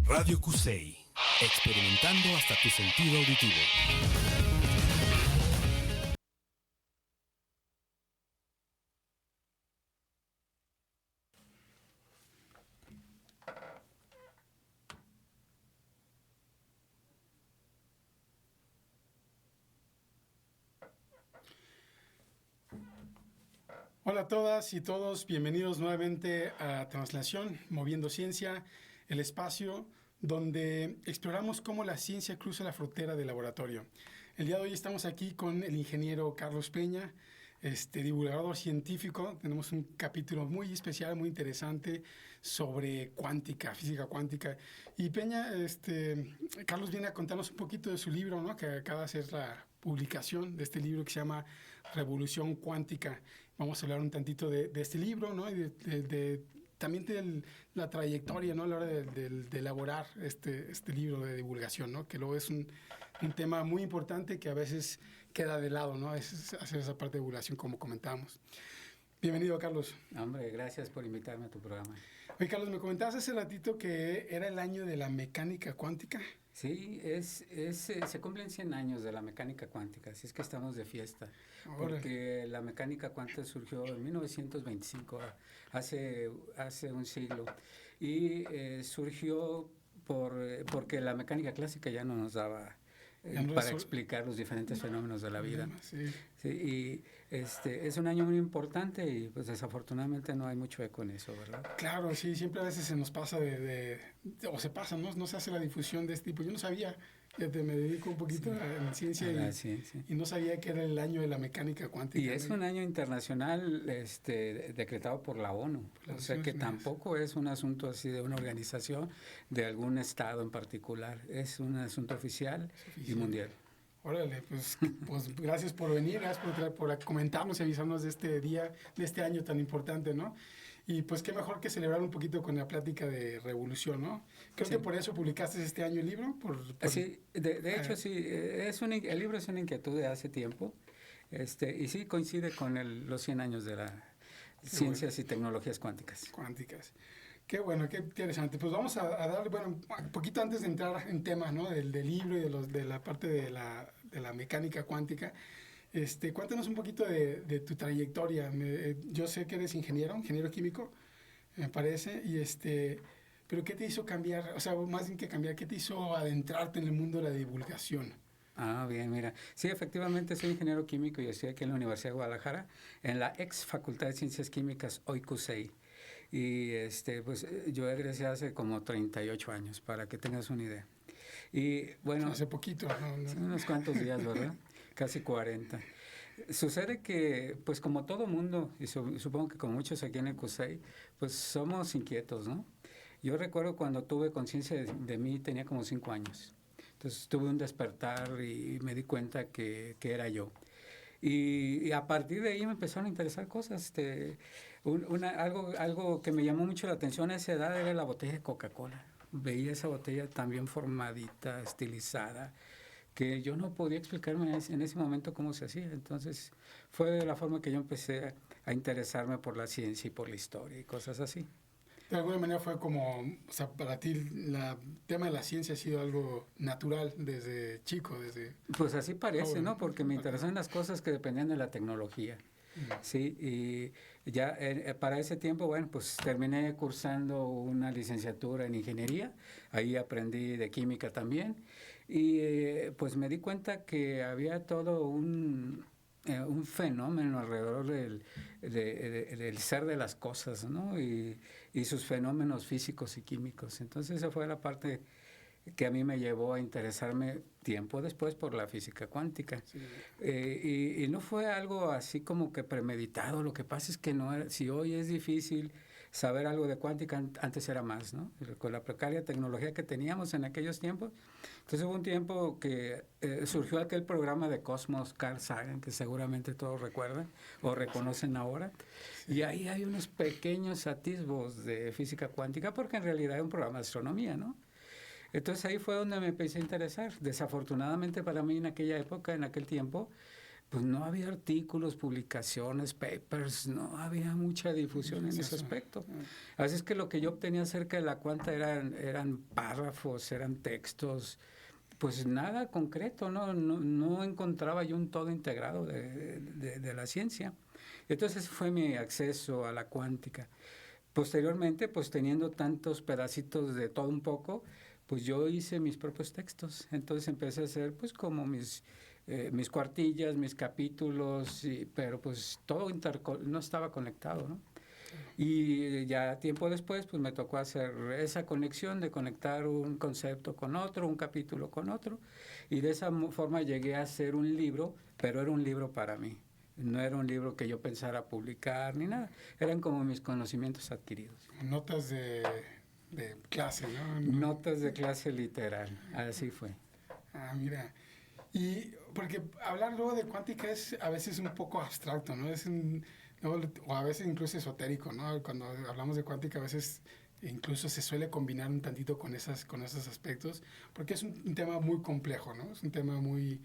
Radio Cusey, experimentando hasta tu sentido auditivo. Hola a todas y todos, bienvenidos nuevamente a Translación, Moviendo Ciencia, el espacio donde exploramos cómo la ciencia cruza la frontera del laboratorio. El día de hoy estamos aquí con el ingeniero Carlos Peña, divulgador científico. Tenemos un capítulo muy especial, muy interesante sobre cuántica, física cuántica. Y Peña, Carlos viene a contarnos un poquito de su libro, ¿no? Que acaba de hacer la publicación de este libro que se llama Revolución Cuántica. Vamos a hablar un tantito de este libro, ¿no? Y también de la trayectoria, ¿no? A la hora de elaborar este libro de divulgación, ¿no? Que luego es un tema muy importante que a veces queda de lado, ¿no? Es hacer esa parte de divulgación, como comentábamos. Bienvenido, Carlos. Hombre, gracias por invitarme a tu programa. Oye, Carlos, me comentabas hace ratito que era el año de la mecánica cuántica. Sí, se cumplen 100 años de la mecánica cuántica, así es que estamos de fiesta. Porque la mecánica cuántica surgió en 1925, hace un siglo, y surgió porque la mecánica clásica ya no nos daba para explicar los diferentes fenómenos de la vida. Sí. Sí, y es un año muy importante y pues desafortunadamente no hay mucho eco en eso, ¿verdad? Claro, sí, siempre a veces se nos pasa o se pasa, ¿no? No se hace la difusión de este tipo. Yo no sabía, me dedico un poquito a ciencia, y no sabía que era el año de la mecánica cuántica. Y es un año internacional decretado por la ONU, o sea que tampoco es un asunto así de una organización de algún estado en particular, es un asunto oficial y mundial. Órale, pues gracias por venir, gracias por comentarnos y avisarnos de este día, de este año tan importante, ¿no? Y pues qué mejor que celebrar un poquito con la plática de revolución, ¿no? Creo que por eso publicaste este año el libro. Sí, de hecho sí, el libro es una inquietud de hace tiempo, y sí coincide con los 100 años de las ciencias y tecnologías cuánticas. Qué bueno, qué interesante. Pues vamos a dar, un poquito antes de entrar en temas, ¿no? Del libro y de la parte de la mecánica cuántica. Cuéntanos un poquito de tu trayectoria. Yo sé que eres ingeniero químico, me parece, pero ¿qué te hizo cambiar? O sea, más bien que cambiar, ¿qué te hizo adentrarte en el mundo de la divulgación? Ah, bien, mira. Sí, efectivamente soy ingeniero químico y estoy aquí en la Universidad de Guadalajara, en la ex Facultad de Ciencias Químicas, hoy CUSEI. Y pues yo egresé hace como 38 años, para que tengas una idea. Y bueno, hace poquito, ¿no? Unos cuantos días, ¿verdad? Casi 40. Sucede que, pues como todo mundo, y supongo que como muchos aquí en el CUSEI, pues somos inquietos, ¿no? Yo recuerdo cuando tuve conciencia de mí, tenía como 5 años. Entonces tuve un despertar y me di cuenta que era yo. Y a partir de ahí me empezaron a interesar cosas. Algo que me llamó mucho la atención a esa edad era la botella de Coca-Cola. Veía esa botella tan bien formadita, estilizada, que yo no podía explicarme en ese momento cómo se hacía. Entonces fue de la forma que yo empecé a interesarme por la ciencia y por la historia y cosas así. De alguna manera fue como, o sea, para ti el tema de la ciencia ha sido algo natural desde chico, Pues así parece, ¿no? Porque me interesan las cosas que dependían de la tecnología. Sí, y ya para ese tiempo, bueno, pues terminé cursando una licenciatura en ingeniería, ahí aprendí de química también, y pues me di cuenta que había todo un fenómeno alrededor del ser de las cosas, ¿no? Y sus fenómenos físicos y químicos. Entonces esa fue la parte que a mí me llevó a interesarme tiempo después por la física cuántica. Sí. Y no fue algo así como que premeditado. Lo que pasa es que no era, si hoy es difícil saber algo de cuántica, antes era más, ¿no? Con la precaria tecnología que teníamos en aquellos tiempos. Entonces hubo un tiempo que surgió aquel programa de Cosmos, Carl Sagan, que seguramente todos recuerdan o reconocen ahora. Sí. Y ahí hay unos pequeños atisbos de física cuántica, porque en realidad es un programa de astronomía, ¿no? Entonces ahí fue donde me empecé a interesar. Desafortunadamente para mí en aquella época, en aquel tiempo, pues no había artículos, publicaciones, papers, no había mucha difusión en ese aspecto. Así es que lo que yo obtenía acerca de la cuanta eran párrafos, eran textos, pues nada concreto, no encontraba yo un todo integrado de la ciencia. Entonces fue mi acceso a la cuántica. Posteriormente, pues teniendo tantos pedacitos de todo un poco, pues yo hice mis propios textos. Entonces empecé a hacer pues como mis cuartillas, mis capítulos, pero pues todo no estaba conectado, ¿no? Y ya tiempo después pues me tocó hacer esa conexión de conectar un concepto con otro, un capítulo con otro, y de esa forma llegué a hacer un libro, pero era un libro para mí. No era un libro que yo pensara publicar ni nada, eran como mis conocimientos adquiridos. Notas de clase, ¿no? Notas de clase literal, así fue. Ah, mira. Y porque hablar luego de cuántica es a veces un poco abstracto, ¿no? O a veces incluso esotérico, ¿no? Cuando hablamos de cuántica a veces incluso se suele combinar un tantito con esos aspectos, porque es un tema muy complejo, ¿no? Es un tema muy,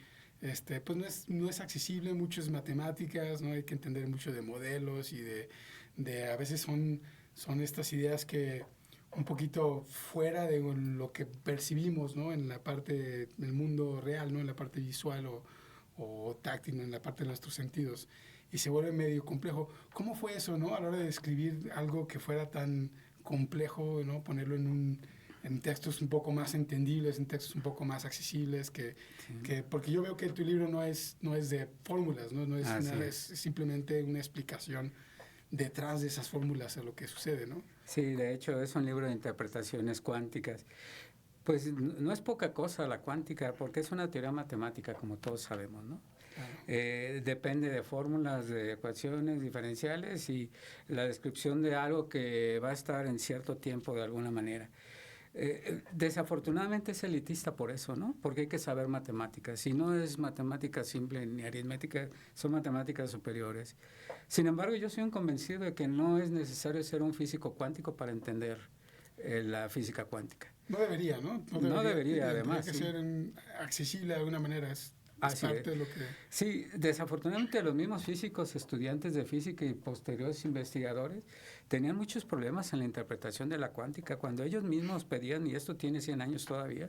pues no es accesible, mucho es matemáticas, ¿no? Hay que entender mucho de modelos y a veces son estas ideas que un poquito fuera de lo que percibimos, ¿no? En la parte del mundo real, ¿no? En la parte visual o táctil, ¿no? En la parte de nuestros sentidos. Y se vuelve medio complejo. ¿Cómo fue eso, no? A la hora de escribir algo que fuera tan complejo, ¿no? Ponerlo en textos un poco más entendibles, en textos un poco más accesibles, porque yo veo que tu libro no es de fórmulas, ¿no? Es simplemente una explicación detrás de esas fórmulas de lo que sucede, ¿no? Sí, de hecho es un libro de interpretaciones cuánticas. Pues no es poca cosa la cuántica, porque es una teoría matemática, como todos sabemos, ¿no? Depende de fórmulas, de ecuaciones diferenciales y la descripción de algo que va a estar en cierto tiempo de alguna manera. Desafortunadamente es elitista por eso, ¿no? Porque hay que saber matemáticas. Si no es matemática simple ni aritmética, son matemáticas superiores. Sin embargo, yo soy un convencido de que no es necesario ser un físico cuántico para entender la física cuántica. No debería, ¿no? No debería, además. Tiene que ser accesible de alguna manera. Es parte de lo que... Sí, desafortunadamente los mismos físicos, estudiantes de física y posteriores investigadores, tenían muchos problemas en la interpretación de la cuántica. Cuando ellos mismos pedían, y esto tiene 100 años todavía,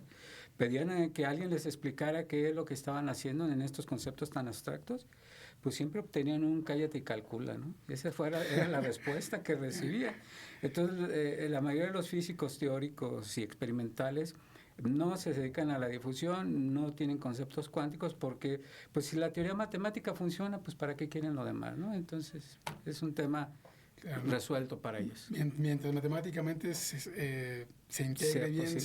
pedían que alguien les explicara qué es lo que estaban haciendo en estos conceptos tan abstractos, pues siempre obtenían un cállate y calcula, ¿no? Esa era la respuesta que recibía. Entonces, la mayoría de los físicos teóricos y experimentales no se dedican a la difusión, no tienen conceptos cuánticos, porque pues si la teoría matemática funciona, pues ¿para qué quieren lo demás, no? Entonces, es un tema resuelto para ellos. Mientras matemáticamente se integre bien,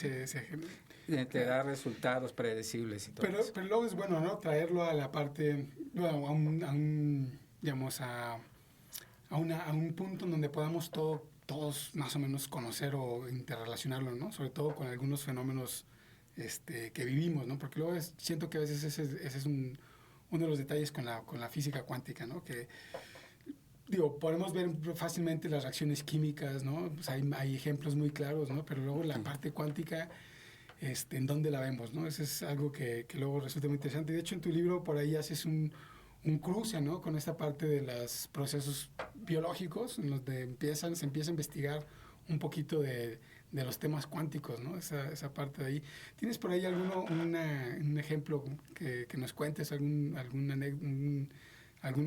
te da resultados predecibles y todo eso. Pero luego es bueno, ¿no? Traerlo a la parte, digamos, a un punto en donde podamos todos más o menos conocer o interrelacionarlo, ¿no? Sobre todo con algunos fenómenos que vivimos, ¿no? Porque luego siento que a veces ese es uno de los detalles con la física cuántica, ¿no? Que, podemos ver fácilmente las reacciones químicas, ¿no? Pues hay ejemplos muy claros, ¿no? Pero luego la parte cuántica, ¿en dónde la vemos, no? Eso es algo que luego resulta muy interesante. De hecho, en tu libro por ahí haces un cruce, ¿no? Con esta parte de los procesos biológicos, en los que se empieza a investigar un poquito de los temas cuánticos, ¿no? Esa parte de ahí. ¿Tienes por ahí un ejemplo que nos cuentes, alguno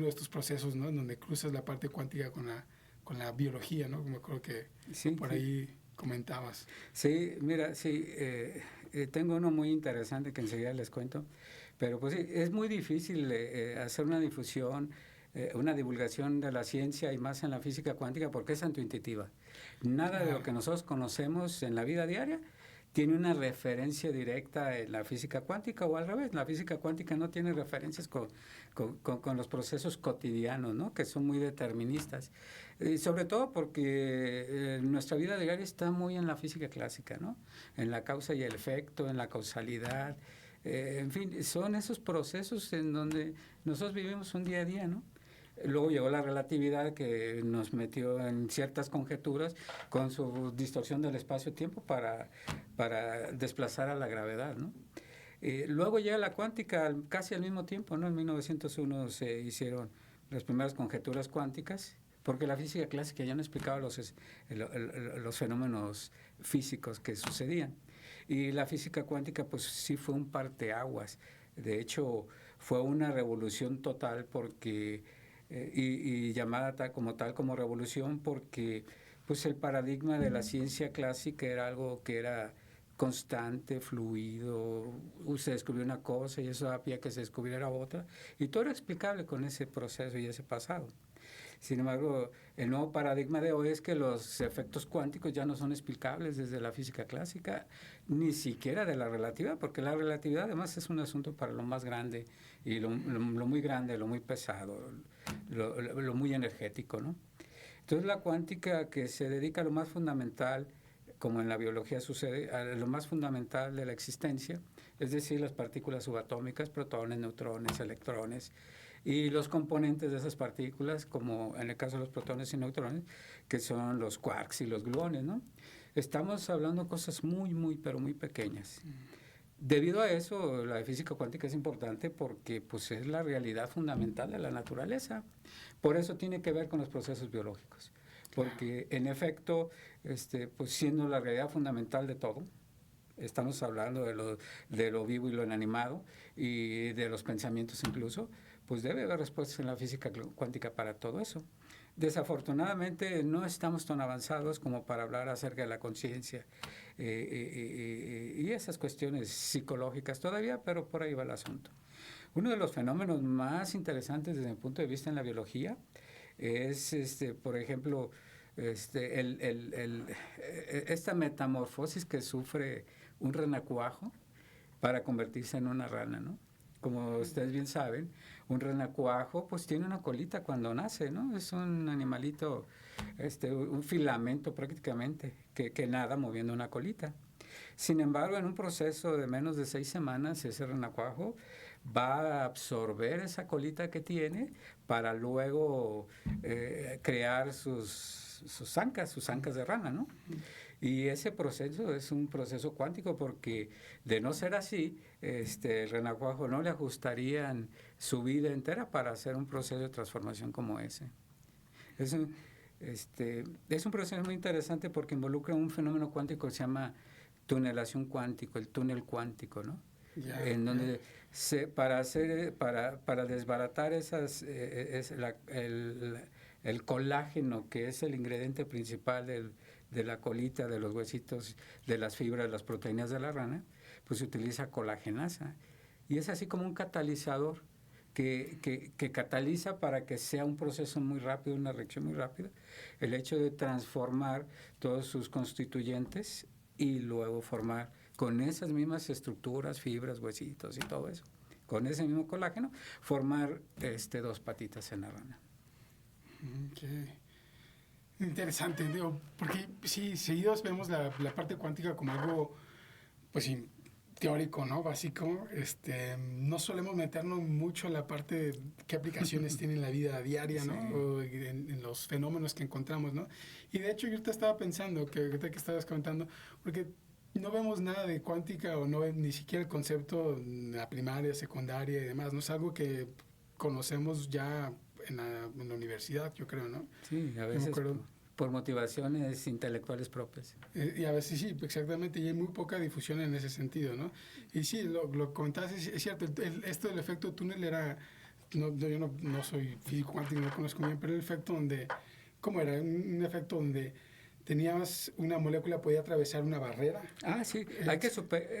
de estos procesos, ¿no? En donde cruzas la parte cuántica con la biología, ¿no? Como creo que por ahí comentabas. Sí, mira, tengo uno muy interesante que enseguida les cuento, pero pues sí, es muy difícil hacer una difusión, una divulgación de la ciencia y más en la física cuántica porque es intuitiva. Nada de lo que nosotros conocemos en la vida diaria tiene una referencia directa en la física cuántica o al revés. La física cuántica no tiene referencias con los procesos cotidianos, ¿no? Que son muy deterministas. Y sobre todo porque nuestra vida diaria está muy en la física clásica, ¿no? En la causa y el efecto, en la causalidad. En fin, son esos procesos en donde nosotros vivimos un día a día, ¿no? Luego llegó la relatividad que nos metió en ciertas conjeturas con su distorsión del espacio-tiempo para desplazar a la gravedad, ¿no? Luego llega la cuántica casi al mismo tiempo, ¿no? En 1901 se hicieron las primeras conjeturas cuánticas, porque la física clásica ya no explicaba los fenómenos físicos que sucedían. Y la física cuántica pues sí fue un parteaguas. De hecho, fue una revolución total porque, y llamada tal como revolución porque pues el paradigma de la ciencia clásica era algo que era constante, fluido, se descubrió una cosa y eso hacía que se descubriera otra, y todo era explicable con ese proceso y ese pasado. Sin embargo, el nuevo paradigma de hoy es que los efectos cuánticos ya no son explicables desde la física clásica, ni siquiera de la relatividad, porque la relatividad además es un asunto para lo más grande, y lo muy grande, lo muy pesado, lo muy energético, ¿no? Entonces la cuántica, que se dedica a lo más fundamental, como en la biología sucede, a lo más fundamental de la existencia, es decir, las partículas subatómicas, protones, neutrones, electrones, y los componentes de esas partículas, como en el caso de los protones y neutrones, que son los quarks y los gluones, ¿no? Estamos hablando de cosas muy, pero muy pequeñas. Debido a eso, la física cuántica es importante porque pues, es la realidad fundamental de la naturaleza. Por eso tiene que ver con los procesos biológicos. Porque, en efecto, pues, siendo la realidad fundamental de todo, estamos hablando de lo vivo y lo inanimado, y de los pensamientos incluso, pues debe haber respuestas en la física cuántica para todo eso. Desafortunadamente no estamos tan avanzados como para hablar acerca de la conciencia y esas cuestiones psicológicas todavía, pero por ahí va el asunto. Uno de los fenómenos más interesantes desde mi punto de vista en la biología es, por ejemplo, esta metamorfosis que sufre un renacuajo para convertirse en una rana, ¿no? Como ustedes bien saben, un renacuajo pues tiene una colita cuando nace, ¿no? Es un animalito, un filamento prácticamente, que nada moviendo una colita. Sin embargo, en un proceso de menos de 6 semanas, ese renacuajo va a absorber esa colita que tiene para luego crear sus ancas de rana, ¿no? Y ese proceso es un proceso cuántico porque, de no ser así, el renacuajo no le ajustarían su vida entera para hacer un proceso de transformación como ese. Es un proceso muy interesante porque involucra un fenómeno cuántico que se llama tunelación cuántico, el túnel cuántico, ¿no? En donde para desbaratar el colágeno, que es el ingrediente principal de la colita, de los huesitos, de las fibras, de las proteínas de la rana, pues se utiliza colagenasa. Y es así como un catalizador que cataliza para que sea un proceso muy rápido, una reacción muy rápida, el hecho de transformar todos sus constituyentes y luego formar con esas mismas estructuras, fibras, huesitos y todo eso, con ese mismo colágeno, formar 2 patitas en la rana. Qué interesante, digo, porque sí, seguidos vemos la parte cuántica como algo, pues sí, teórico, ¿no? Básico. No solemos meternos mucho en la parte de qué aplicaciones tiene en la vida diaria, ¿no? Sí. O en los fenómenos que encontramos, ¿no? Y de hecho yo ahorita estaba pensando, que estabas comentando, porque no vemos nada de cuántica o no ni siquiera el concepto en la primaria, secundaria y demás, ¿no? Es algo que conocemos ya en la universidad, yo creo, ¿no? Sí, a veces por motivaciones intelectuales propias. Y a veces sí, exactamente, y hay muy poca difusión en ese sentido, ¿no? Y sí, lo comentabas, es cierto, esto del efecto túnel era, yo no soy físico cuántico, no lo conozco bien, pero el efecto donde, ¿cómo era? Un efecto donde tenías una molécula, podía atravesar una barrera. Ah, sí,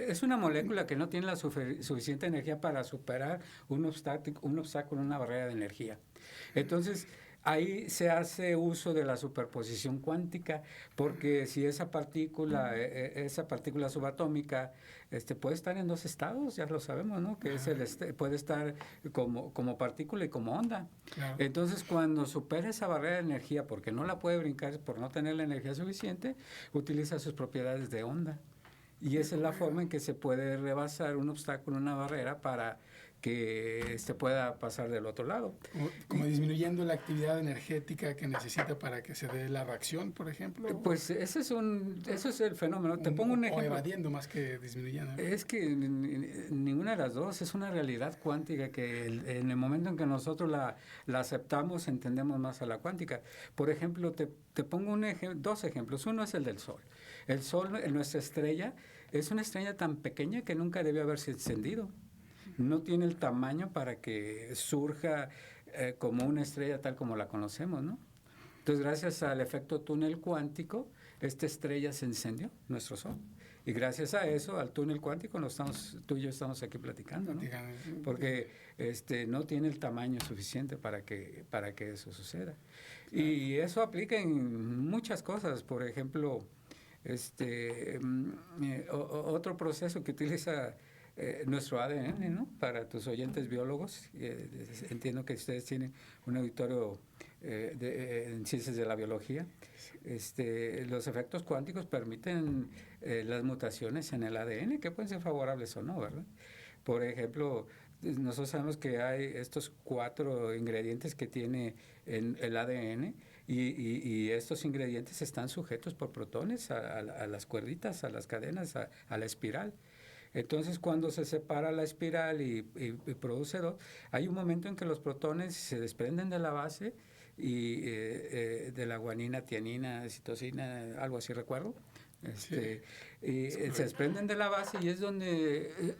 es una molécula que no tiene la suficiente energía para superar un obstáculo, una barrera de energía. Entonces, ahí se hace uso de la superposición cuántica, porque si esa partícula subatómica puede estar en 2 estados, ya lo sabemos, ¿no? Que puede estar como partícula y como onda. Claro. Entonces, cuando supera esa barrera de energía, porque no la puede brincar por no tener la energía suficiente, utiliza sus propiedades de onda. Y esa es la forma en que se puede rebasar un obstáculo, una barrera, para que se pueda pasar del otro lado. Como disminuyendo la actividad energética que necesita para que se dé la reacción, por ejemplo. Pues ese es el fenómeno. Te pongo un ejemplo. O evadiendo más que disminuyendo. Es que ninguna de las dos es una realidad cuántica que en el momento en que nosotros la aceptamos, entendemos más a la cuántica. Por ejemplo, te pongo dos ejemplos. Uno es el del Sol. El Sol, nuestra estrella, es una estrella tan pequeña que nunca debió haberse encendido. No tiene el tamaño para que surja como una estrella tal como la conocemos, ¿no? Entonces, gracias al efecto túnel cuántico, esta estrella se encendió, nuestro Sol. Y gracias a eso, al túnel cuántico, tú y yo estamos aquí platicando, ¿no? Porque no tiene el tamaño suficiente para que eso suceda. Y eso aplica en muchas cosas. Por ejemplo, otro proceso que utiliza nuestro ADN, ¿no? Para tus oyentes biólogos, entiendo que ustedes tienen un auditorio en ciencias de la biología. Los efectos cuánticos permiten las mutaciones en el ADN, que pueden ser favorables o no, ¿verdad? Por ejemplo, nosotros sabemos que hay estos 4 ingredientes que tiene en el ADN y estos ingredientes están sujetos por protones a las cuerditas, a las cadenas, a la espiral. Entonces, cuando se separa la espiral y produce 2, hay un momento en que los protones se desprenden de la base y de la guanina, tianina, citosina, algo así recuerdo. Y se desprenden de la base y es donde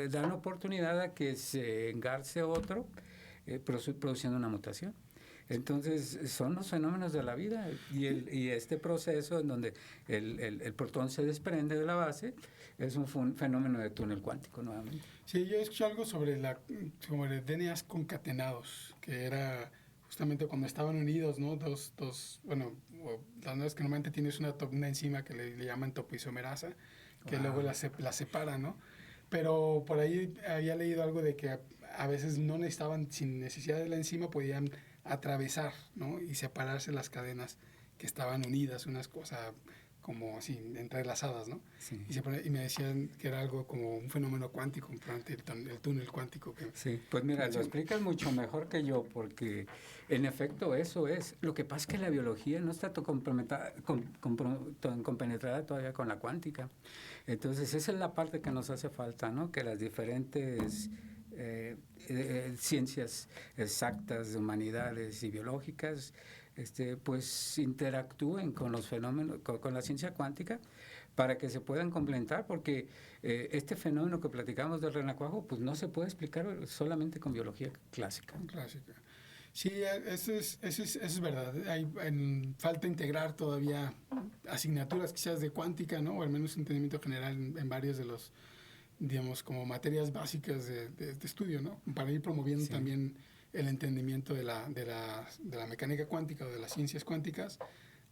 dan oportunidad a que se engarce otro, produciendo una mutación. Entonces, son los fenómenos de la vida y este proceso en donde el protón se desprende de la base es un fenómeno de túnel cuántico nuevamente. Sí, yo escuché algo sobre DNAs concatenados, que era justamente cuando estaban unidos, ¿no? Las nuevas que normalmente tienes una enzima que le llaman topoisomerasa, que luego la separa, ¿no? Pero por ahí había leído algo de que a veces no necesitaban, sin necesidad de la enzima, podían atravesar, ¿no? Y separarse las cadenas que estaban unidas, unas cosas como así, entrelazadas, ¿no? Sí. Y me decían que era algo como un fenómeno cuántico, el túnel cuántico. Sí, pues mira, lo explicas mucho mejor que yo, porque en efecto eso es. Lo que pasa es que la biología no está tan compenetrada todavía con la cuántica. Entonces, esa es la parte que nos hace falta, ¿no? Que las diferentes ciencias exactas, de humanidades y biológicas, pues interactúen con los fenómenos, con la ciencia cuántica, para que se puedan complementar, porque este fenómeno que platicamos del renacuajo, pues no se puede explicar solamente con biología clásica. Sí, eso es verdad. Falta integrar todavía asignaturas quizás de cuántica, ¿no? O al menos entendimiento general en varios de los, digamos, como materias básicas de estudio, ¿no? Para ir promoviendo también el entendimiento de la mecánica cuántica o de las ciencias cuánticas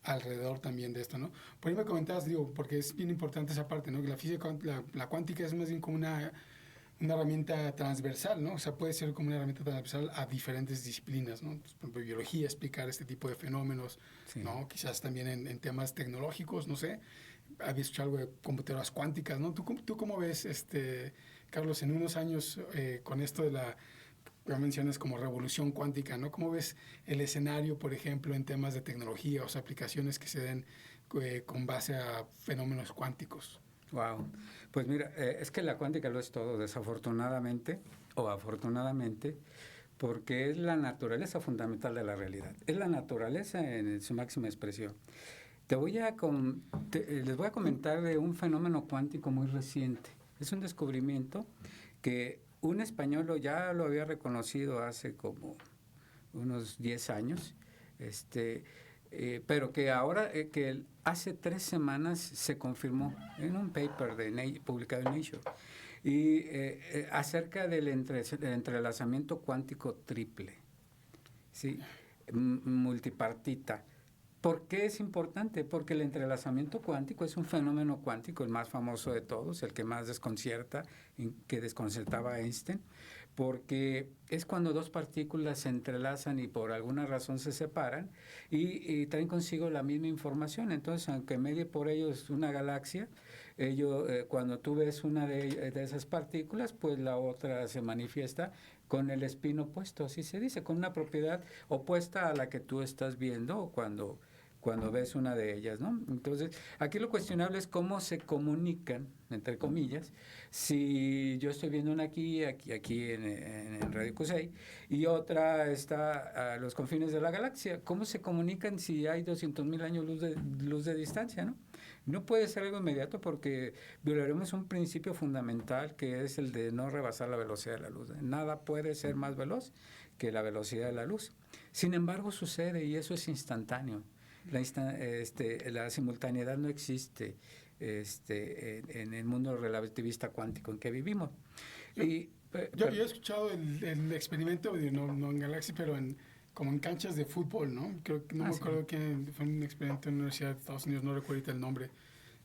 alrededor también de esto, ¿no? Por ahí me comentabas, porque es bien importante esa parte, ¿no? Que la física, la cuántica es más bien como una herramienta transversal, ¿no? O sea, puede ser como una herramienta transversal a diferentes disciplinas, ¿no? Pues, por ejemplo, biología, explicar este tipo de fenómenos, ¿no? Quizás también en temas tecnológicos, no sé. Había escuchado algo de computadoras cuánticas, ¿no? ¿Tú cómo ves, Carlos, en unos años con esto de ya mencionas como revolución cuántica, ¿no? ¿Cómo ves el escenario, por ejemplo, en temas de tecnología o sea, aplicaciones que se den con base a fenómenos cuánticos? Wow. Pues mira, es que la cuántica lo es todo, desafortunadamente o afortunadamente, porque es la naturaleza fundamental de la realidad. Es la naturaleza en su máxima expresión. Les voy a comentar de un fenómeno cuántico muy reciente. Es un descubrimiento que un español ya lo había reconocido hace como unos 10 años, pero que ahora, que hace 3 semanas se confirmó en un paper publicado en Nature, y acerca del entrelazamiento cuántico triple, ¿sí? Multipartita. ¿Por qué es importante? Porque el entrelazamiento cuántico es un fenómeno cuántico, el más famoso de todos, el que más desconcierta, que desconcertaba a Einstein, porque es cuando 2 partículas se entrelazan y por alguna razón se separan y traen consigo la misma información. Entonces, aunque medie por ellos una galaxia, cuando tú ves una de esas partículas, pues la otra se manifiesta con el spin opuesto, así se dice, con una propiedad opuesta a la que tú estás viendo cuando ves una de ellas, ¿no? Entonces, aquí lo cuestionable es cómo se comunican, entre comillas, si yo estoy viendo una aquí en Radio Cusey, y otra está a los confines de la galaxia. ¿Cómo se comunican si hay 200,000 años luz de distancia, ¿no? No puede ser algo inmediato porque violaremos un principio fundamental que es el de no rebasar la velocidad de la luz. Nada puede ser más veloz que la velocidad de la luz. Sin embargo, sucede y eso es instantáneo. La simultaneidad no existe en el mundo relativista cuántico en que vivimos. Yo he escuchado el experimento, no en galaxia, pero como en canchas de fútbol, ¿no? Creo que no me acuerdo quién, fue un experimento en la Universidad de Estados Unidos, no recuerdo ahorita el nombre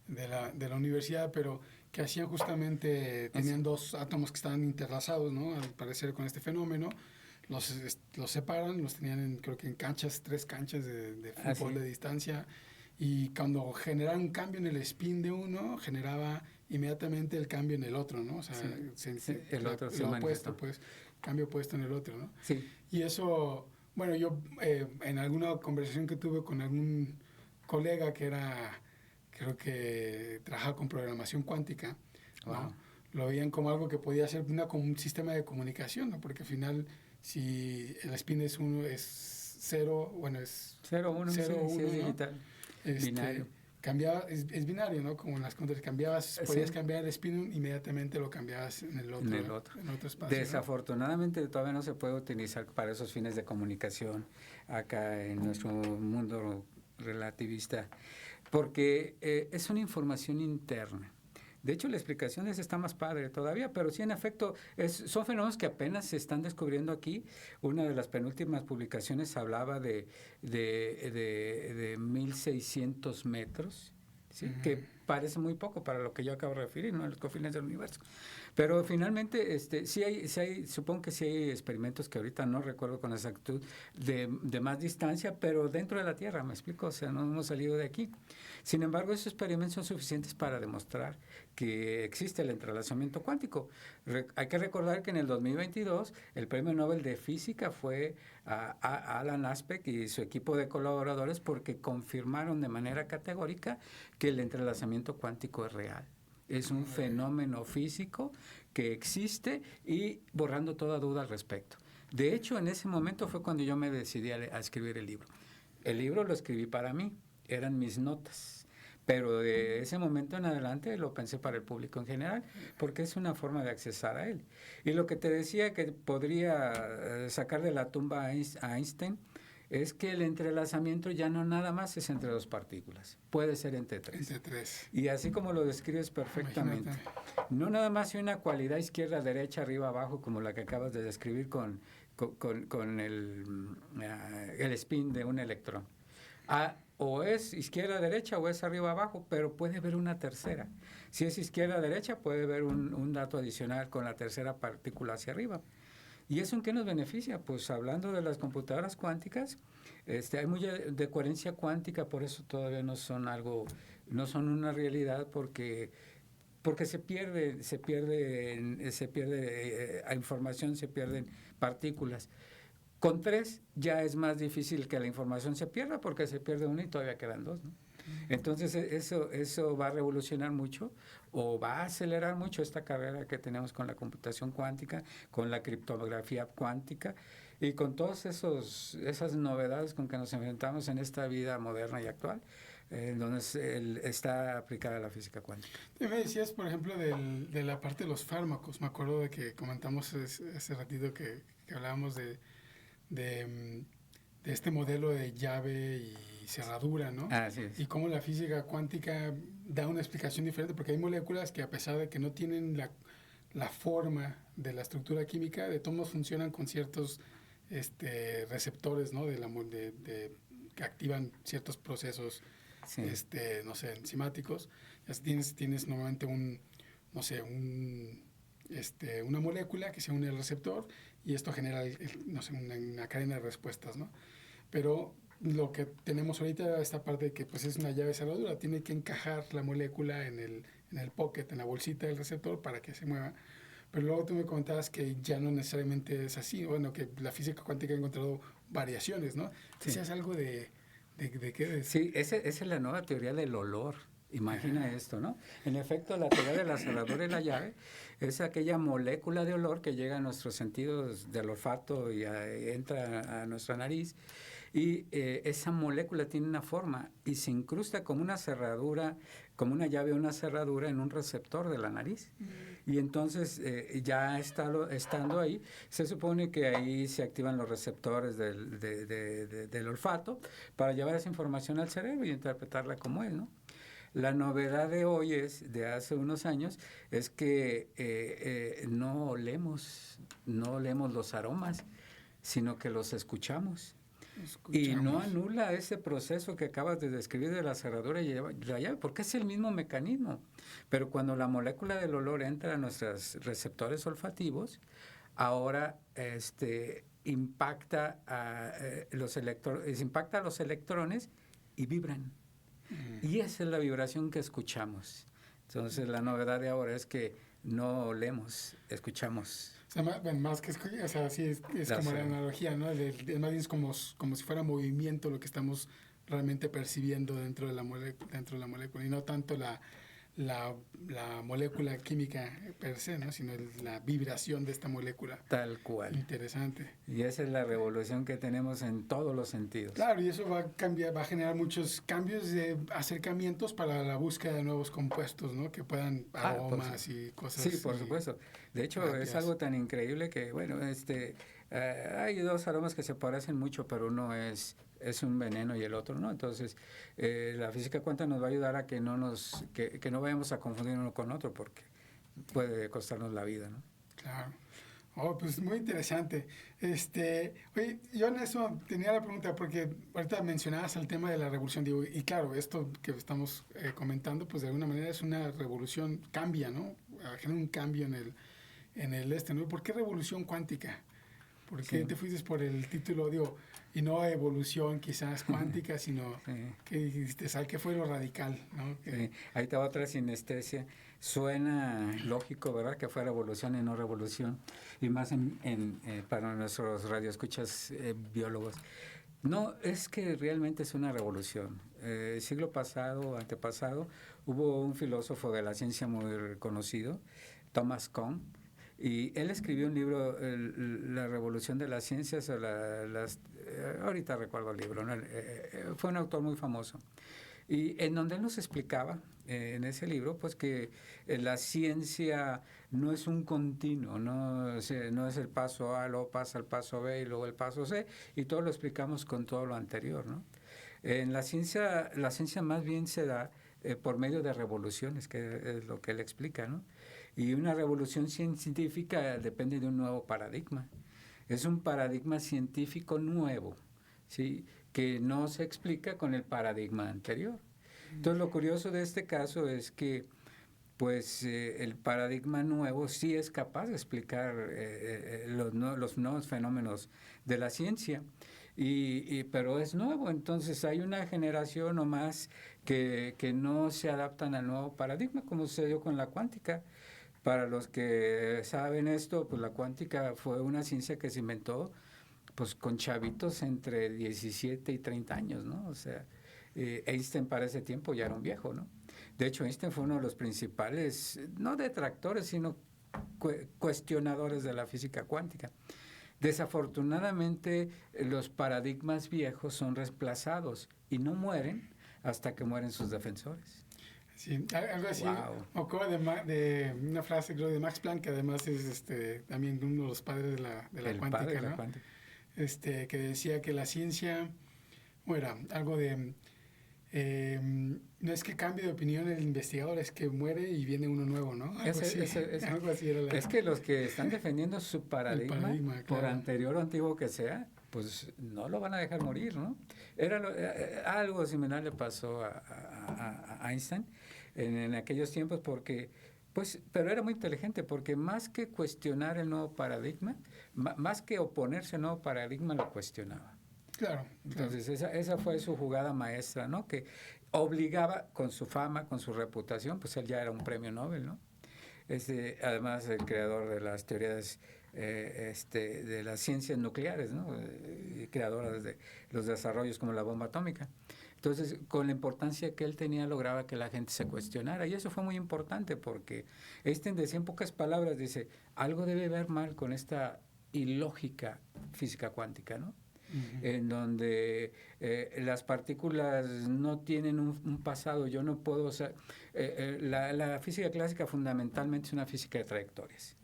de la universidad, pero que hacían justamente, tenían dos átomos que estaban interlazados, ¿no? Al parecer con este fenómeno. Los separan, los tenían creo que en canchas, 3 canchas de fútbol de distancia, y cuando generaban un cambio en el spin de uno, generaba inmediatamente el cambio en el otro, ¿no? O sea, el otro se opuesto, pues, cambio opuesto en el otro, ¿no? Sí. Y eso, bueno, yo en alguna conversación que tuve con algún colega que creo que trabajaba con programación cuántica, ¿no? Lo veían como algo que podía ser como un sistema de comunicación, ¿no? Porque al final, si el spin es 0, bueno, es 0, 1, sí, ¿no? es digital, binario. Es binario, ¿no? Como en las contas podías cambiar el spin, inmediatamente lo cambiabas en el otro espacio. Desafortunadamente todavía no se puede utilizar para esos fines de comunicación acá en nuestro mundo relativista, porque es una información interna. De hecho, la explicación de eso está más padre todavía, pero sí, en efecto, son fenómenos que apenas se están descubriendo aquí. Una de las penúltimas publicaciones hablaba de 1,600 metros, ¿sí? Que parece muy poco para lo que yo acabo de referir, ¿no? Los confines del universo. Pero finalmente, sí hay, supongo que sí hay experimentos que ahorita no recuerdo con exactitud de más distancia, pero dentro de la Tierra, ¿me explico? O sea, no hemos salido de aquí. Sin embargo, esos experimentos son suficientes para demostrar que existe el entrelazamiento cuántico. Hay que recordar que en el 2022 el Premio Nobel de Física fue a Alan Aspect y su equipo de colaboradores porque confirmaron de manera categórica que el entrelazamiento cuántico es real. Es un fenómeno físico que existe y borrando toda duda al respecto. De hecho, en ese momento fue cuando yo me decidí a escribir el libro. El libro lo escribí para mí, eran mis notas, pero de ese momento en adelante lo pensé para el público en general, porque es una forma de accesar a él. Y lo que te decía que podría sacar de la tumba a Einstein es que el entrelazamiento ya no nada más es entre 2 partículas, puede ser entre 3. Entre 3. Y así como lo describes perfectamente. Imagínate. No nada más hay una cualidad izquierda, derecha, arriba, abajo, como la que acabas de describir con el spin de un electrón. O es izquierda-derecha o es arriba-abajo, pero puede haber una tercera. Si es izquierda-derecha, puede haber un dato adicional con la tercera partícula hacia arriba. ¿Y eso en qué nos beneficia? Pues hablando de las computadoras cuánticas, hay mucha de coherencia cuántica, por eso todavía no son una realidad, porque se pierde información, se pierden partículas. Con 3 ya es más difícil que la información se pierda porque se pierde una y todavía quedan 2, ¿no? Entonces eso va a revolucionar mucho o va a acelerar mucho esta carrera que tenemos con la computación cuántica, con la criptografía cuántica y con todas esas novedades con que nos enfrentamos en esta vida moderna y actual, donde está aplicada la física cuántica. Me decías, por ejemplo, de la parte de los fármacos. Me acuerdo de que comentamos hace ratito que hablábamos de este modelo de llave y cerradura, ¿no? Así es. Y cómo la física cuántica da una explicación diferente, porque hay moléculas que a pesar de que no tienen la forma de la estructura química, de todos modos funcionan con ciertos receptores, ¿no? Que activan ciertos procesos, sí. No sé, enzimáticos. Tienes normalmente una molécula que se une al receptor y esto genera, no sé, una cadena de respuestas, ¿no? Pero lo que tenemos ahorita, esta parte de que pues es una llave cerradura, tiene que encajar la molécula en el pocket, en la bolsita del receptor para que se mueva. Pero luego tú me comentabas que ya no necesariamente es así, bueno, que la física cuántica ha encontrado variaciones, ¿no? Sí. ¿Decías algo de qué? Sí, esa es la nueva teoría del olor. Imagina esto, ¿no? En efecto, la teoría de la cerradura y la llave es aquella molécula de olor que llega a nuestros sentidos del olfato y entra a nuestra nariz. Y esa molécula tiene una forma y se incrusta como una cerradura, como una llave o una cerradura en un receptor de la nariz. Y entonces, ya estando ahí, se supone que ahí se activan los receptores del olfato para llevar esa información al cerebro y interpretarla como es, ¿no? La novedad de hoy de hace unos años, es que no olemos los aromas, sino que los escuchamos. Y no anula ese proceso que acabas de describir de la cerradura y la llave, porque es el mismo mecanismo. Pero cuando la molécula del olor entra a nuestros receptores olfativos, ahora impacta a los electrones y vibran. Y esa es la vibración que escuchamos. Entonces, la novedad de ahora es que no olemos, escuchamos. O sea, más que escuchar, o sea, sí es como la analogía, ¿no? Más bien es como si fuera movimiento lo que estamos realmente percibiendo dentro de la molécula, y no tanto la molécula química per se, ¿no? Sino la vibración de esta molécula. Tal cual. Interesante. Y esa es la revolución que tenemos en todos los sentidos. Claro, y eso va a generar muchos cambios de acercamientos para la búsqueda de nuevos compuestos, ¿no? Que puedan aromas y cosas. Sí, por supuesto. De hecho, es algo tan increíble que, bueno, hay dos aromas que se parecen mucho, pero uno es un veneno y el otro no. Entonces, la física cuántica nos va a ayudar a que no vayamos a confundir uno con otro, porque puede costarnos la vida, ¿no? Claro. Oh, pues muy interesante. Oye, yo en eso tenía la pregunta, porque ahorita mencionabas el tema de la revolución, digo, y claro, esto que estamos comentando, pues de alguna manera es una revolución, cambia, ¿no? Genera un cambio en el ¿no? ¿Por qué revolución cuántica? ¿Por qué te fuiste por el título, digo, y no evolución quizás cuántica, sino que dijiste, ¿sabes qué fue lo radical? ¿No? Sí. Ahí te va otra sinestesia. Suena lógico, ¿verdad?, que fuera evolución y no revolución, y más para nuestros radioescuchas biólogos. No, es que realmente es una revolución. Siglo pasado, antepasado, hubo un filósofo de la ciencia muy reconocido, Thomas Kuhn, y él escribió un libro, La revolución de las ciencias, ahorita recuerdo el libro, ¿no? Fue un autor muy famoso. Y en donde él nos explicaba, en ese libro, pues que la ciencia no es un continuo, no es el paso A, luego pasa al paso B y luego el paso C, y todo lo explicamos con todo lo anterior, ¿no? En la ciencia más bien se da por medio de revoluciones, que es lo que él explica, ¿no? Y una revolución científica depende de un nuevo paradigma. Es un paradigma científico nuevo, ¿sí?, que no se explica con el paradigma anterior. Entonces, lo curioso de este caso es que pues el paradigma nuevo sí es capaz de explicar los nuevos fenómenos de la ciencia, pero es nuevo. Entonces hay una generación o más que no se adaptan al nuevo paradigma, como sucedió con la cuántica. Para los que saben esto, pues la cuántica fue una ciencia que se inventó pues con chavitos entre 17 y 30 años, ¿no? O sea, Einstein para ese tiempo ya era un viejo, ¿no? De hecho, Einstein fue uno de los principales, no detractores, sino cuestionadores de la física cuántica. Desafortunadamente, los paradigmas viejos son reemplazados y no mueren hasta que mueren sus defensores. Sí, algo así. Wow. Me acuerdo de una frase, creo, de Max Planck, que además es también uno de los padres de la cuántica, padre de la ¿no? cuántica. Que decía que la ciencia, bueno, algo de, no es que cambie de opinión el investigador, es que muere y viene uno nuevo, ¿no? Algo así era es que los que están defendiendo su paradigma, claro, por anterior o antiguo que sea, pues no lo van a dejar morir, ¿no? Algo similar le pasó a Einstein en aquellos tiempos, pero era muy inteligente, porque más que cuestionar el nuevo paradigma, más que oponerse al nuevo paradigma, lo cuestionaba. Claro. Entonces, esa fue su jugada maestra, ¿no? Que obligaba, con su fama, con su reputación, pues él ya era un premio Nobel, ¿no? Además, el creador de las teorías de las ciencias nucleares, ¿no? Creador de los desarrollos como la bomba atómica. Entonces, con la importancia que él tenía, lograba que la gente se cuestionara. Y eso fue muy importante porque Einstein decía en pocas palabras, dice, algo debe ver mal con esta ilógica física cuántica, ¿no? En donde las partículas no tienen un pasado. Yo no puedo, o sea, la física clásica fundamentalmente es una física de trayectorias.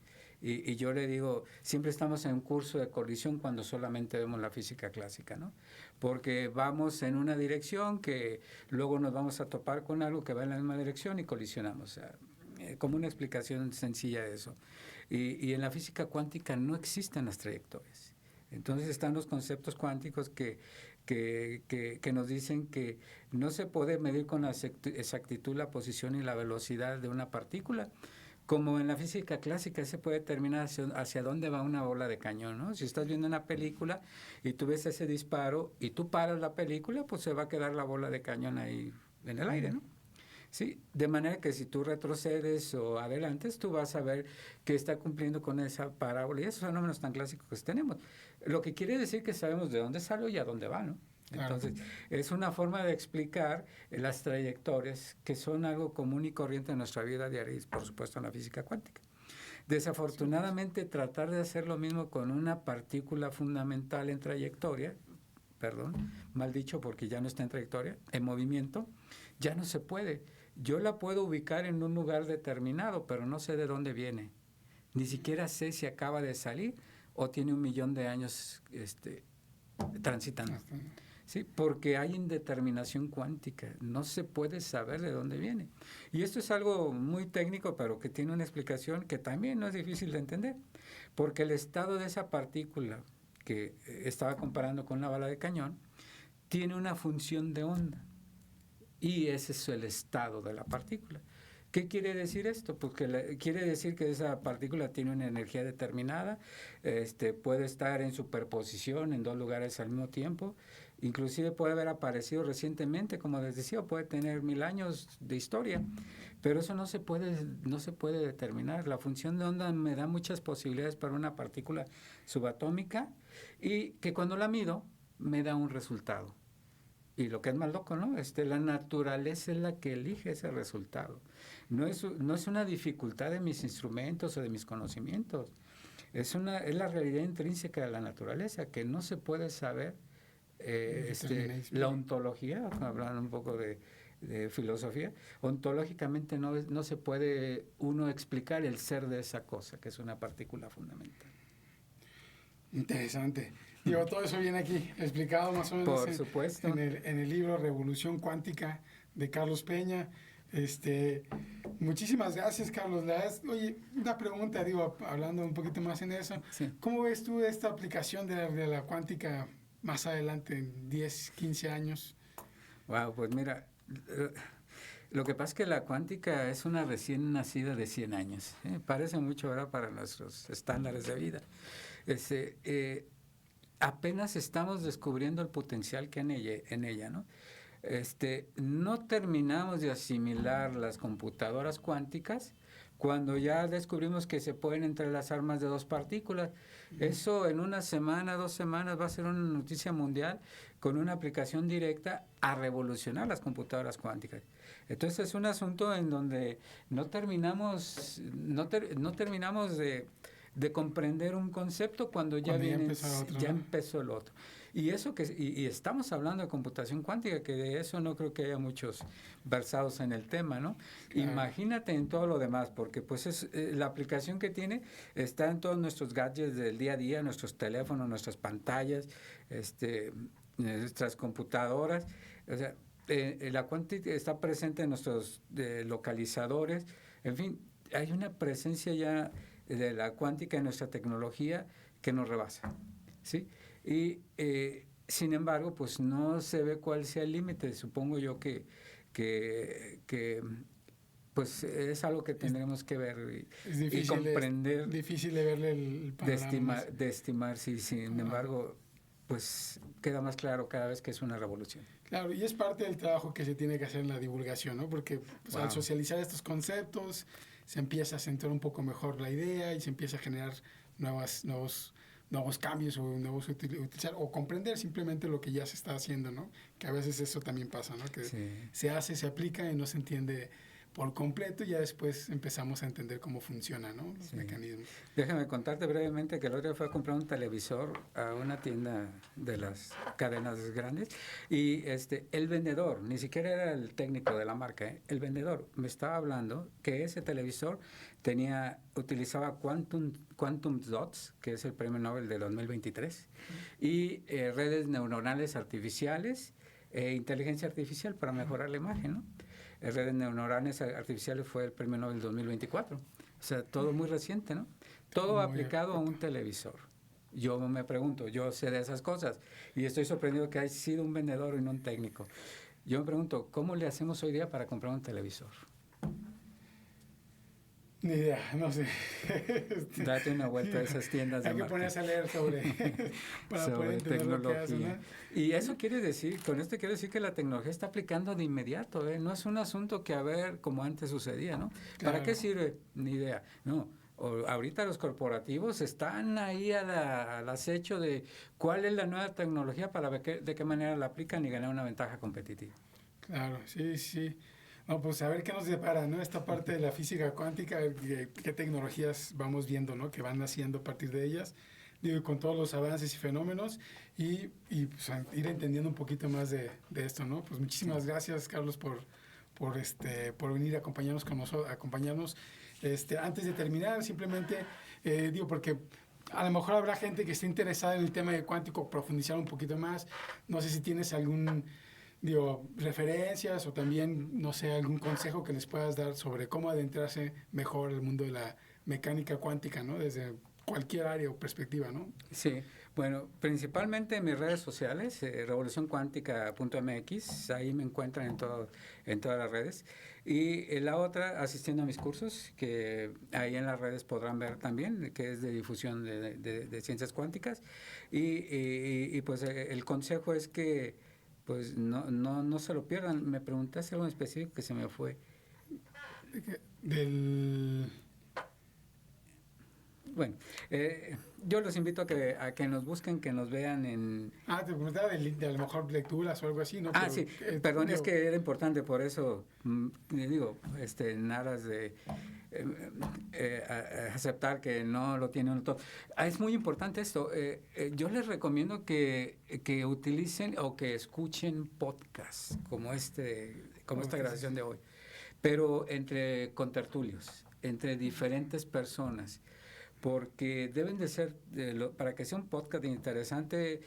Y yo le digo, siempre estamos en un curso de colisión cuando solamente vemos la física clásica, ¿no? Porque vamos en una dirección que luego nos vamos a topar con algo que va en la misma dirección y colisionamos. O sea, como una explicación sencilla de eso. Y en la física cuántica no existen las trayectorias. Entonces están los conceptos cuánticos que nos dicen que no se puede medir con exactitud la posición y la velocidad de una partícula. Como en la física clásica se puede determinar hacia dónde va una bola de cañón, ¿no? Si estás viendo una película y tú ves ese disparo y tú paras la película, pues se va a quedar la bola de cañón ahí en el aire, ¿no? Sí, de manera que si tú retrocedes o adelantes, tú vas a ver que está cumpliendo con esa parábola. Y esos fenómenos tan clásicos que tenemos. Lo que quiere decir que sabemos de dónde salió y a dónde va, ¿no? Entonces, es una forma de explicar las trayectorias que son algo común y corriente en nuestra vida diaria y, por supuesto, en la física cuántica. Desafortunadamente, tratar de hacer lo mismo con una partícula fundamental en trayectoria, mal dicho porque ya no está en trayectoria, en movimiento, ya no se puede. Yo la puedo ubicar en un lugar determinado, pero no sé de dónde viene. Ni siquiera sé si acaba de salir o tiene 1.000.000 de años transitando. Sí, porque hay indeterminación cuántica, no se puede saber de dónde viene. Y esto es algo muy técnico, pero que tiene una explicación que también no es difícil de entender, porque el estado de esa partícula que estaba comparando con una bala de cañón tiene una función de onda, y ese es el estado de la partícula. ¿Qué quiere decir esto? Pues quiere decir que esa partícula tiene una energía determinada, puede estar en superposición en dos lugares al mismo tiempo, inclusive puede haber aparecido recientemente, como les decía, puede tener 1.000 años de historia, pero eso no se puede determinar. La función de onda me da muchas posibilidades para una partícula subatómica y que cuando la mido me da un resultado. Y lo que es más loco, ¿no? La naturaleza es la que elige ese resultado. No es una dificultad de mis instrumentos o de mis conocimientos. Es la realidad intrínseca de la naturaleza, que no se puede saber. La ontología, hablando un poco de filosofía, ontológicamente no se puede uno explicar el ser de esa cosa, que es una partícula fundamental. Interesante. Digo, todo eso viene aquí explicado más o menos. Por supuesto. En el libro Revolución Cuántica de Carlos Peña. Muchísimas gracias, Carlos. Oye, una pregunta, digo, hablando un poquito más en eso. Sí. ¿Cómo ves tú esta aplicación de la cuántica más adelante, en 10, 15 años? Wow, pues mira, lo que pasa es que la cuántica es una recién nacida de 100 años. Parece mucho ahora para nuestros estándares de vida. Apenas estamos descubriendo el potencial que en ella, ¿no? No terminamos de asimilar las computadoras cuánticas cuando ya descubrimos que se pueden entrelazar más de dos partículas. Eso en una semana, 2 semanas va a ser una noticia mundial con una aplicación directa a revolucionar las computadoras cuánticas. Entonces es un asunto en donde no terminamos de comprender un concepto cuando ya empezó el otro. Y eso y estamos hablando de computación cuántica, que de eso no creo que haya muchos versados en el tema, ¿no? Claro. Imagínate en todo lo demás, porque pues la aplicación que tiene está en todos nuestros gadgets del día a día, nuestros teléfonos, nuestras pantallas, nuestras computadoras. O sea, la cuántica está presente en nuestros localizadores. En fin, hay una presencia ya de la cuántica en nuestra tecnología que nos rebasa, ¿sí? Y sin embargo, pues no se ve cuál sea el límite. Supongo yo que pues es algo que tendremos que ver y comprender. Es difícil de verle el panorama. De estimar, sí. Sin embargo, pues queda más claro cada vez que es una revolución. Claro, y es parte del trabajo que se tiene que hacer en la divulgación, ¿no? Porque pues, Wow. al socializar estos conceptos se empieza a centrar un poco mejor la idea y se empieza a generar nuevos cambios o nuevos utilizar o comprender simplemente lo que ya se está haciendo, ¿no? Que a veces eso también pasa, ¿no? Que Sí. se hace, se aplica y no se entiende por completo y ya después empezamos a entender cómo funciona, ¿no? Los mecanismos. Déjame contarte brevemente que el otro día fui a comprar un televisor a una tienda de las cadenas grandes y el vendedor, ni siquiera era el técnico de la marca, el vendedor me estaba hablando que ese televisor utilizaba Quantum Dots, que es el premio Nobel de 2023, y redes neuronales artificiales e inteligencia artificial para mejorar la imagen, ¿no? Redes neuronales artificiales fue el premio Nobel 2024. O sea, todo muy reciente, ¿no? Todo aplicado a un televisor. Yo me pregunto, yo sé de esas cosas y estoy sorprendido que haya sido un vendedor y no un técnico. Yo me pregunto, ¿cómo le hacemos hoy día para comprar un televisor? Ni idea, no sé. Date una vuelta a esas tiendas de Hay que ponerse a leer sobre poder entender tecnología. Lo que hacen, ¿no? Y eso quiere decir, con esto quiero decir que la tecnología está aplicando de inmediato, ¿eh? No es un asunto que a ver como antes sucedía, ¿no? Claro. ¿Para qué sirve? Ni idea. No. Ahorita los corporativos están ahí al acecho de cuál es la nueva tecnología para ver de qué manera la aplican y ganar una ventaja competitiva. Claro, sí, sí. No, pues a ver qué nos depara, ¿no? Esta parte de la física cuántica, qué tecnologías vamos viendo, ¿no? Que van naciendo a partir de ellas, digo, con todos los avances y fenómenos y pues, ir entendiendo un poquito más de esto, ¿no? Pues muchísimas gracias, Carlos, por venir a acompañarnos con nosotros, antes de terminar, simplemente porque a lo mejor habrá gente que esté interesada en el tema de cuántico, profundizar un poquito más. No sé si tienes referencias o también, no sé, algún consejo que les puedas dar sobre cómo adentrarse mejor al mundo de la mecánica cuántica, ¿no? Desde cualquier área o perspectiva, ¿no? Sí, bueno, principalmente en mis redes sociales, revolucioncuantica.mx, ahí me encuentran en todas las redes. Y la otra, asistiendo a mis cursos, que ahí en las redes podrán ver también, que es de difusión de ciencias cuánticas. Y pues el consejo es que pues no se lo pierdan. Me preguntaste algo en específico que se me fue. Bueno, yo los invito a que nos busquen, que nos vean en... te preguntaba de a lo mejor lecturas o algo así, ¿no? Pero, sí, perdón, es que era importante, por eso digo, en aras de aceptar que no lo tienen todo. Es muy importante esto. Yo les recomiendo que utilicen o que escuchen podcasts como esta grabación de hoy, pero entre contertulios, entre diferentes personas, porque deben de ser, para que sea un podcast interesante,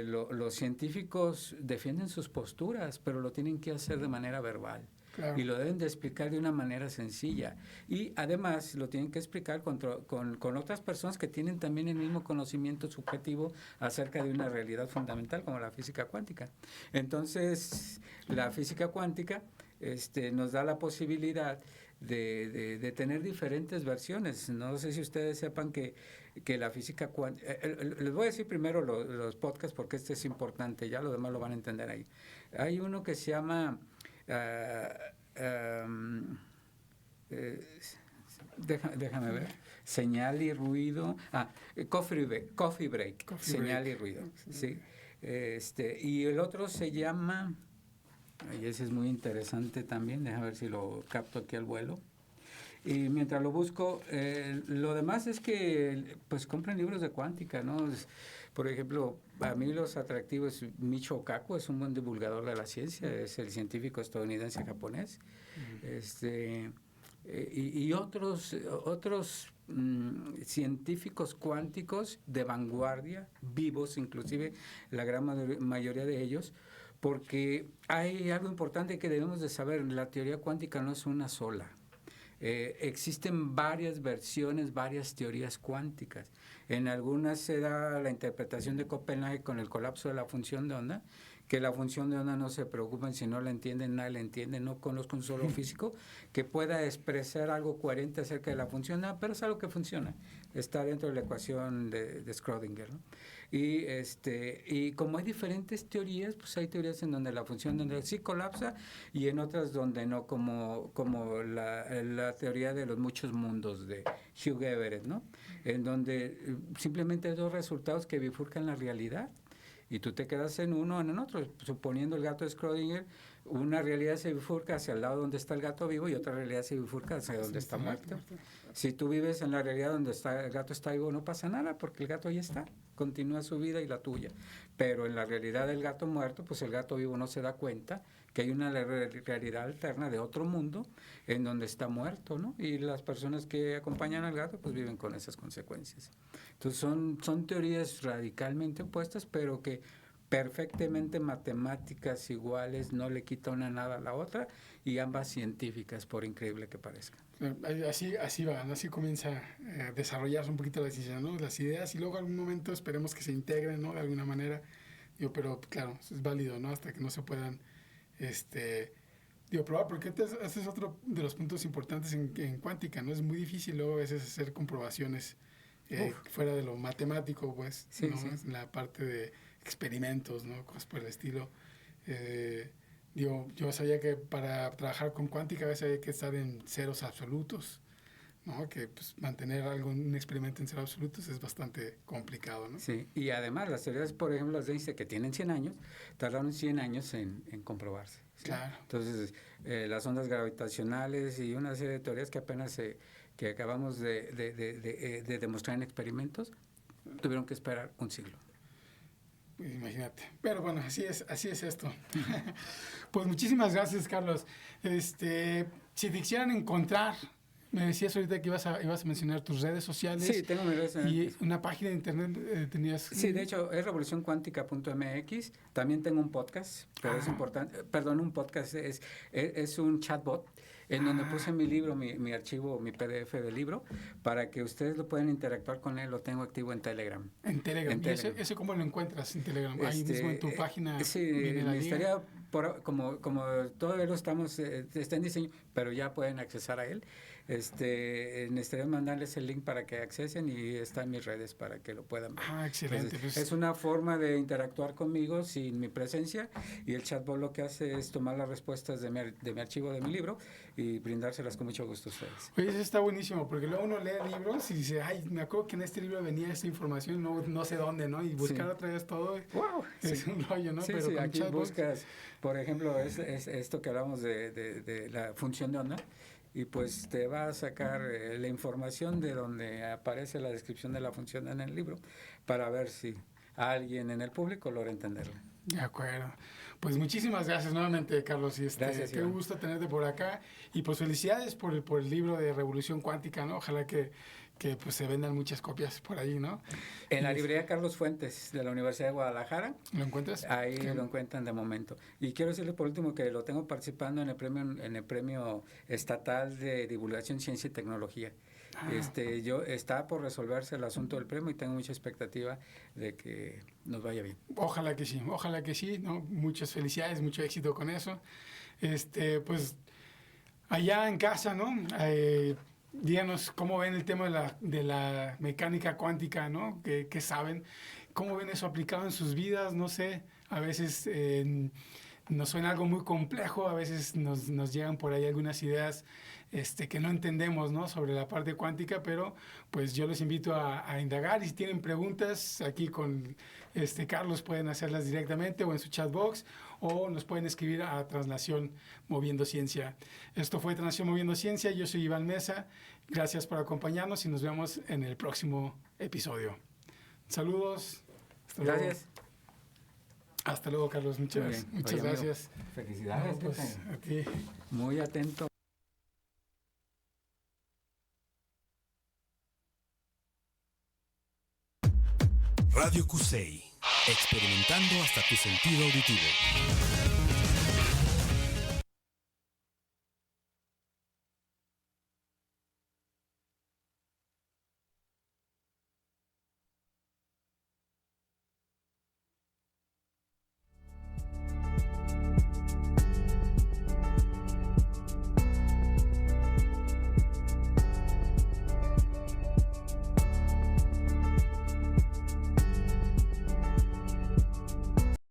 los científicos defienden sus posturas, pero lo tienen que hacer de manera verbal. Claro. Y lo deben de explicar de una manera sencilla. Y además lo tienen que explicar con otras personas que tienen también el mismo conocimiento subjetivo acerca de una realidad fundamental como la física cuántica. Entonces, la física cuántica nos da la posibilidad de tener diferentes versiones. No sé si ustedes sepan que la física cuántica... les voy a decir primero los podcasts porque este es importante, ya lo demás lo van a entender ahí. Hay uno que se llama... déjame ver. Señal y ruido. Coffee break. Señal y ruido. Sí. Y el otro se llama... Y ese es muy interesante también, déjame ver si lo capto aquí al vuelo. Y mientras lo busco, lo demás es que pues compren libros de cuántica, ¿no? Por ejemplo, a mí los atractivos, Michio Kaku es un buen divulgador de la ciencia, es el científico estadounidense japonés. Y otros científicos cuánticos de vanguardia, vivos inclusive, la gran mayoría de ellos, porque hay algo importante que debemos de saber, la teoría cuántica no es una sola. Existen varias versiones, varias teorías cuánticas. En algunas se da la interpretación de Copenhague con el colapso de la función de onda, que la función de onda no se preocupen si no la entienden, nadie la entiende, no conozco un solo físico que pueda expresar algo coherente acerca de la función de onda, pero es algo que funciona, está dentro de la ecuación de Schrödinger, ¿no? Y como hay diferentes teorías, pues hay teorías en donde la función de onda sí colapsa y en otras donde no, como la teoría de los muchos mundos de Hugh Everett, ¿no? En donde simplemente hay dos resultados que bifurcan la realidad y tú te quedas en uno o en otro. Suponiendo el gato de Schrödinger, una realidad se bifurca hacia el lado donde está el gato vivo y otra realidad se bifurca hacia donde está muerto. Si tú vives en la realidad donde el gato está vivo, no pasa nada porque el gato ya está, continúa su vida y la tuya. Pero en la realidad del gato muerto, pues el gato vivo no se da cuenta que hay una realidad alterna de otro mundo en donde está muerto, ¿no? Y las personas que acompañan al gato pues viven con esas consecuencias. Entonces son teorías radicalmente opuestas, pero que perfectamente matemáticas iguales, no le quita una nada a la otra, y ambas científicas, por increíble que parezca. Así va, ¿no? Así comienza a desarrollarse un poquito la ciencia, ¿no? Las ideas, y luego en algún momento esperemos que se integren, ¿no? De alguna manera, pero claro, es válido, ¿no? Hasta que no se puedan probar, porque ese es otro de los puntos importantes en cuántica, ¿no? Es muy difícil luego a veces hacer comprobaciones fuera de lo matemático, pues, sí, ¿no? Sí. La parte de experimentos, ¿no? Cosas por el estilo. Yo sabía que para trabajar con cuántica a veces hay que estar en ceros absolutos, ¿no? Que pues, mantener un experimento en ceros absolutos es bastante complicado, ¿no? Sí, y además las teorías, por ejemplo, las de Einstein, que tienen 100 años, tardaron 100 años en comprobarse. ¿Sí? Claro. Entonces, las ondas gravitacionales y una serie de teorías que apenas que acabamos de demostrar en experimentos, tuvieron que esperar un siglo. Imagínate. Pero bueno, así es esto. Pues muchísimas gracias, Carlos. Si te quisieran encontrar, me decías ahorita que ibas a mencionar tus redes sociales. Sí, tengo mis redes sociales. Y una página de internet tenías. Sí, de hecho es revolucioncuántica.mx. También tengo un podcast, pero es importante. Perdón, un podcast es un chatbot en donde puse mi libro, mi archivo, mi PDF del libro, para que ustedes lo puedan interactuar con él. Lo tengo activo en Telegram. En Telegram. ¿Y ese cómo lo encuentras en Telegram? Ahí mismo en tu página. Sí, me gustaría, como todavía lo está en diseño, pero ya pueden accesar a él. Necesitaría mandarles el link para que accesen y está en mis redes para que lo puedan ver. Excelente. Entonces, es una forma de interactuar conmigo sin mi presencia, y el chatbot lo que hace es tomar las respuestas de mi archivo de mi libro y brindárselas con mucho gusto a ustedes. Oye, eso está buenísimo, porque luego uno lee libros y dice, me acuerdo que en este libro venía esta información, no sé dónde, ¿no? Y buscar otra vez todo es un rollo, ¿no? Sí, pero sí, con aquí chatbots, buscas, por ejemplo, es esto que hablamos de la función de onda, y pues te va a sacar la información de donde aparece la descripción de la función en el libro, para ver si alguien en el público logra entenderla. De acuerdo. Pues muchísimas gracias nuevamente, Carlos. Gracias, qué Iván. gusto tenerte por acá. Y pues felicidades por el libro de Revolución Cuántica, ¿no? Ojalá que pues se vendan muchas copias por ahí, ¿no? En la librería Carlos Fuentes de la Universidad de Guadalajara. ¿Lo encuentras? Ahí lo encuentran de momento. Y quiero decirles por último que lo tengo participando en el premio estatal de divulgación, ciencia y tecnología. Está por resolverse el asunto del premio y tengo mucha expectativa de que nos vaya bien. Ojalá que sí, ¿no? Muchas felicidades, mucho éxito con eso. Pues allá en casa, ¿no? Díganos cómo ven el tema de la mecánica cuántica, ¿no? ¿Qué saben? ¿Cómo ven eso aplicado en sus vidas? No sé, a veces nos suena algo muy complejo, a veces nos llegan por ahí algunas ideas que no entendemos, ¿no? Sobre la parte cuántica, pero pues yo los invito a indagar, y si tienen preguntas aquí con Carlos pueden hacerlas directamente o en su chatbox, o nos pueden escribir a Translación Moviendo Ciencia. Esto fue Translación Moviendo Ciencia, yo soy Iván Mesa, gracias por acompañarnos y nos vemos en el próximo episodio. Saludos. Gracias. Hasta luego, Carlos. Muchas gracias. Felicidades. Pues, a ti. Muy atento. Radio Cusey, experimentando hasta tu sentido auditivo.